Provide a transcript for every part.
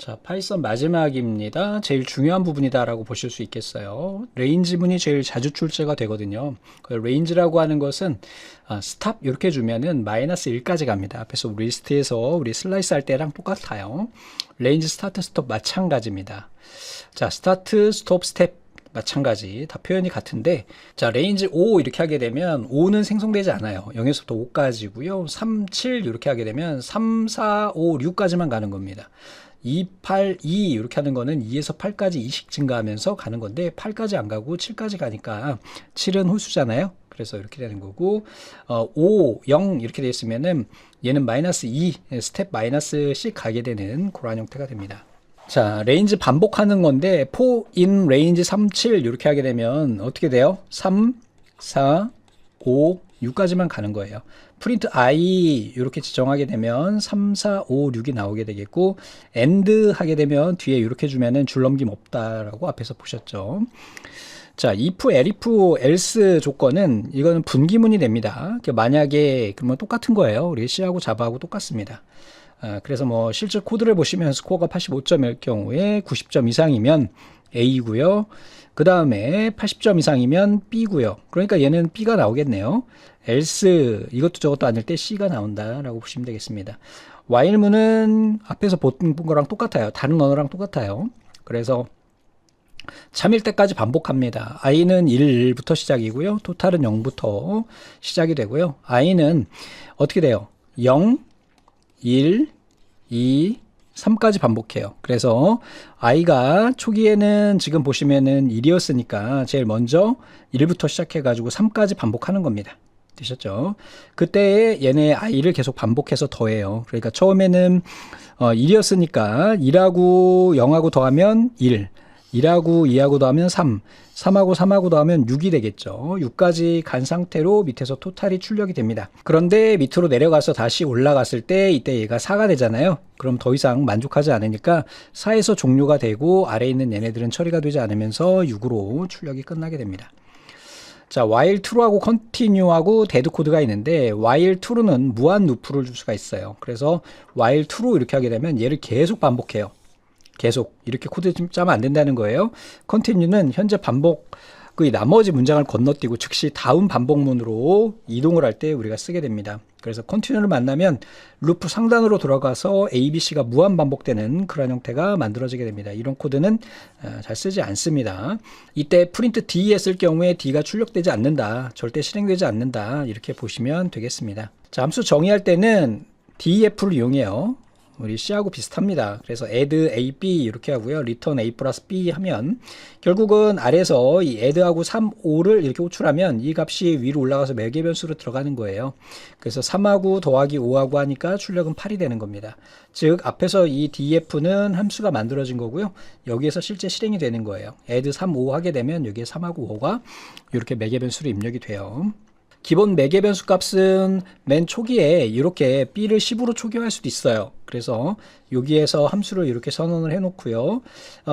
자, 파이썬 마지막입니다. 제일 중요한 부분이다라고 보실 수 있겠어요. 레인지문이 제일 자주 출제가 되거든요. 그 레인지라고 하는 것은 스탑 이렇게 주면은 -1까지 갑니다. 앞에서 우리 리스트에서 우리 슬라이스 할 때랑 똑같아요. 레인지 스타트 스톱 마찬가지입니다. 자, 스타트 스톱 스텝 마찬가지 다 표현이 같은데, 자, 레인지 5 이렇게 하게 되면 5는 생성되지 않아요. 0에서부터 5까지고요 3, 7 이렇게 하게 되면 3, 4, 5, 6까지만 가는 겁니다. 2, 8, 2 이렇게 하는 거는 2에서 8까지 2씩 증가하면서 가는 건데, 8까지 안 가고 7까지 가니까 7은 홀수잖아요. 그래서 이렇게 되는 거고, 5, 0 이렇게 되어 있으면은 얘는 -2 스텝 -씩 가게 되는 그런 형태가 됩니다. 자, 레인지 반복하는 건데 for in range 3, 7 이렇게 하게 되면 어떻게 돼요? 3, 4, 5, 6까지만 가는 거예요. 프린트 i 이렇게 지정하게 되면 3, 4, 5, 6이 나오게 되겠고, and 하게 되면 뒤에 이렇게 주면은 줄넘김 없다라고 앞에서 보셨죠. 자, if, elif, else 조건은 이거는 분기문이 됩니다. 만약에 그러면 똑같은 거예요. 우리 C하고 자바하고 똑같습니다. 그래서 뭐 실제 코드를 보시면 스코어가 85점일 경우에 90점 이상이면 A고요. 그 다음에 80점 이상이면 B고요. 그러니까 얘는 B가 나오겠네요. else 이것도 저것도 아닐 때 C가 나온다라고 보시면 되겠습니다. while문은 앞에서 본 거랑 똑같아요. 다른 언어랑 똑같아요. 그래서 참일 때까지 반복합니다. i는 1부터 시작이고요. 토탈은 0부터 시작이 되고요. i는 어떻게 돼요? 0, 1, 2, 3까지 반복해요. 그래서 i가 초기에는 지금 보시면은 1이었으니까 제일 먼저 1부터 시작해 가지고 3까지 반복하는 겁니다. 되셨죠? 그때 얘네 i를 계속 반복해서 더해요. 그러니까 처음에는 1이었으니까 1하고 0하고 더하면 1, 1하고 2하고 더하면 3, 3하고 3하고 더하면 6이 되겠죠. 6까지 간 상태로 밑에서 토탈이 출력이 됩니다. 그런데 밑으로 내려가서 다시 올라갔을 때 이때 얘가 4가 되잖아요. 그럼 더 이상 만족하지 않으니까 4에서 종료가 되고 아래에 있는 얘네들은 처리가 되지 않으면서 6으로 출력이 끝나게 됩니다. 자, while true하고 continue하고 dead 코드가 있는데, while true는 무한 루프를 줄 수가 있어요. 그래서 while true 이렇게 하게 되면 얘를 계속 반복해요. 계속 이렇게 코드 짜면 안 된다는 거예요. continue는 현재 반복 그 나머지 문장을 건너뛰고 즉시 다음 반복문으로 이동을 할 때 우리가 쓰게 됩니다. 그래서 continue를 만나면 루프 상단으로 돌아가서 A, B, C가 무한 반복되는 그런 형태가 만들어지게 됩니다. 이런 코드는 잘 쓰지 않습니다. 이때 print D 했을 경우에 D가 출력되지 않는다, 절대 실행되지 않는다, 이렇게 보시면 되겠습니다. 자, 함수 정의할 때는 def를 이용해요. 우리 C하고 비슷합니다. 그래서 add a, b 이렇게 하고요. return a 플러스 b 하면 결국은 아래에서 이 add하고 3, 5를 이렇게 호출하면 이 값이 위로 올라가서 매개 변수로 들어가는 거예요. 그래서 3하고 더하기 5하고 하니까 출력은 8이 되는 겁니다. 즉 앞에서 이 df는 함수가 만들어진 거고요. 여기에서 실제 실행이 되는 거예요. add 3, 5 하게 되면 여기에 3하고 5가 이렇게 매개 변수로 입력이 돼요. 기본 매개 변수 값은 맨 초기에 이렇게 b를 10으로 초기화할 수도 있어요. 그래서 여기에서 함수를 이렇게 선언을 해 놓고요.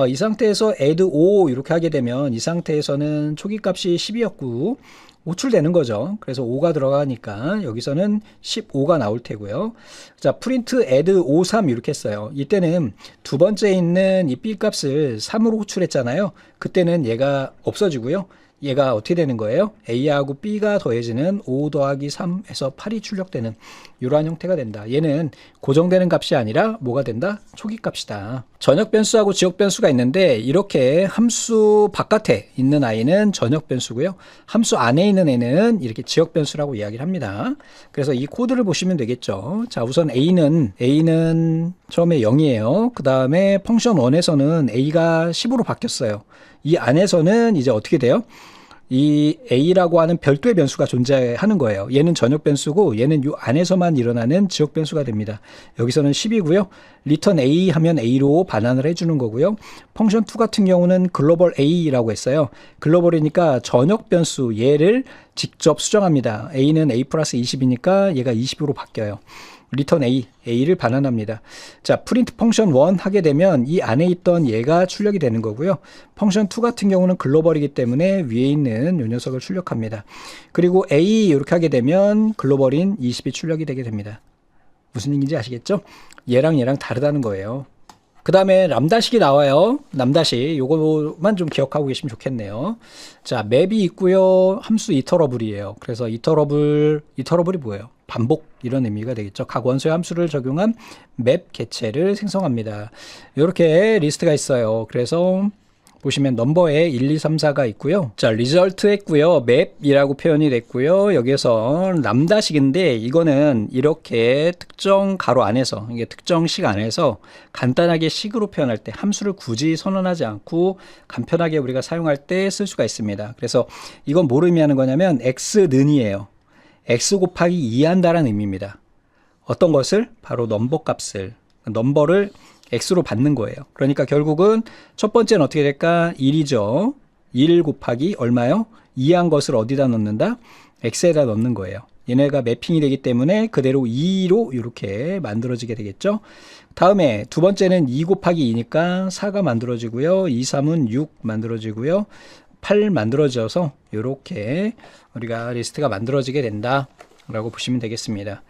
이 상태에서 add 5 이렇게 하게 되면 이 상태에서는 초기 값이 10이었고 호출되는 거죠. 그래서 5가 들어가니까 여기서는 15가 나올 테고요. 자, print add 5, 3 이렇게 했어요. 이때는 두 번째 있는 이 b 값을 3으로 호출했잖아요. 그때는 얘가 없어지고요. 얘가 어떻게 되는 거예요? A하고 B가 더해지는 5 더하기 3에서 8이 출력되는 이러한 형태가 된다. 얘는 고정되는 값이 아니라 뭐가 된다? 초기 값이다. 전역 변수하고 지역 변수가 있는데, 이렇게 함수 바깥에 있는 i는 전역 변수고요. 함수 안에 있는 애는 이렇게 지역 변수라고 이야기를 합니다. 그래서 이 코드를 보시면 되겠죠. 자, 우선 A는 처음에 0이에요. 그 다음에 펑션 1에서는 A가 10으로 바뀌었어요. 이 안에서는 이제 어떻게 돼요? 이 A라고 하는 별도의 변수가 존재하는 거예요. 얘는 전역 변수고 얘는 이 안에서만 일어나는 지역 변수가 됩니다. 여기서는 10이고요. return A 하면 A로 반환을 해주는 거고요. 펑션 2 같은 경우는 글로벌 A라고 했어요. 글로벌이니까 전역 변수 얘를 직접 수정합니다. A는 A 플러스 20이니까 얘가 20으로 바뀌어요. return A를 반환합니다. 자, print 펑션 1 하게 되면 이 안에 있던 얘가 출력이 되는 거고요. 펑션 2 같은 경우는 글로벌이기 때문에 위에 있는 이 녀석을 출력합니다. 그리고 A 이렇게 하게 되면 글로벌인 20이 출력이 되게 됩니다. 무슨 얘기인지 아시겠죠? 얘랑 다르다는 거예요. 그 다음에 람다식이 나와요. 람다식 요거만 좀 기억하고 계시면 좋겠네요. 자, 맵이 있고요. 함수 이터러블이에요. 그래서 이터러블이 뭐예요? 반복 이런 의미가 되겠죠. 각 원소의 함수를 적용한 맵 개체를 생성합니다. 이렇게 리스트가 있어요. 그래서 보시면 넘버에 1, 2, 3, 4가 있고요. 자, 리절트 했고요. 맵이라고 표현이 됐고요. 여기에서 람다식인데 이거는 이렇게 특정 가로 안에서, 이게 특정 식 안에서 간단하게 식으로 표현할 때 함수를 굳이 선언하지 않고 간편하게 우리가 사용할 때 쓸 수가 있습니다. 그래서 이건 뭘 의미하는 거냐면 x는이에요. x 곱하기 2 한다라는 의미입니다. 어떤 것을? 바로 넘버 값을, 넘버를 x로 받는 거예요. 그러니까 결국은 첫 번째는 어떻게 될까? 1이죠. 1 곱하기 얼마요? 2한 것을 어디다 넣는다? x에다 넣는 거예요. 얘네가 매핑이 되기 때문에 그대로 2로 이렇게 만들어지게 되겠죠. 다음에 두 번째는 2 곱하기 2니까 4가 만들어지고요. 2, 3은 6 만들어지고요. 8 만들어져서 이렇게 우리가 리스트가 만들어지게 된다 라고 보시면 되겠습니다.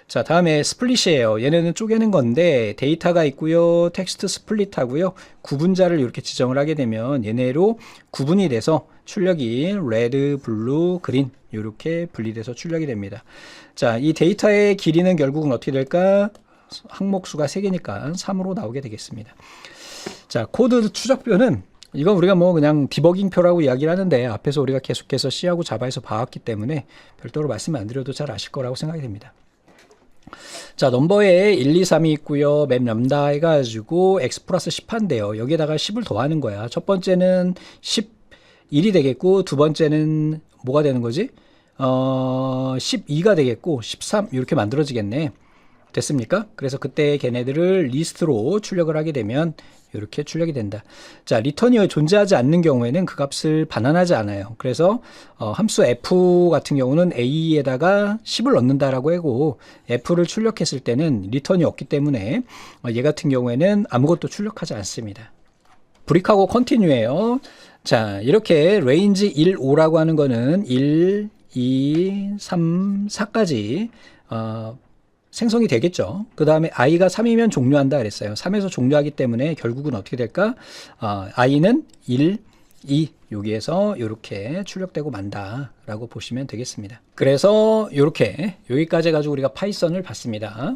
자, 다음에 스플릿이에요. 얘네는 쪼개는 건데 데이터가 있고요. 텍스트 스플릿 하고요. 구분자를 이렇게 지정을 하게 되면 얘네로 구분이 돼서 출력이 레드, 블루, 그린 이렇게 분리돼서 출력이 됩니다. 자, 이 데이터의 길이는 결국은 어떻게 될까? 항목수가 3개니까 3으로 나오게 되겠습니다. 자, 코드 추적표는 이건 우리가 뭐 그냥 디버깅표라고 이야기를 하는데 앞에서 우리가 계속해서 C하고 자바에서 봐왔기 때문에 별도로 말씀 안 드려도 잘 아실 거라고 생각이 됩니다. 자, 넘버에 1, 2, 3이 있고요. 맵 람다 해가지고 x 플러스 10한데요. 여기에다가 10을 더하는 거야. 첫 번째는 11이 되겠고 두 번째는 뭐가 되는 거지? 12가 되겠고 13 이렇게 만들어지겠네. 됐습니까? 그래서 그때 걔네들을 리스트로 출력을 하게 되면 이렇게 출력이 된다. 자, 리턴이 존재하지 않는 경우에는 그 값을 반환하지 않아요. 그래서 함수 f 같은 경우는 a에다가 10을 넣는다라고 하고 f를 출력했을 때는 리턴이 없기 때문에 얘 같은 경우에는 아무것도 출력하지 않습니다. 브릭하고 컨티뉴예요. 자, 이렇게 레인지 1, 5라고 하는 거는 1, 2, 3, 4까지 생성이 되겠죠. 그 다음에 i가 3이면 종료한다 그랬어요. 3에서 종료하기 때문에 결국은 어떻게 될까? i는 1, 2 여기에서 이렇게 출력되고 만다 라고 보시면 되겠습니다. 그래서 이렇게 여기까지 해가지고 우리가 파이썬을 봤습니다.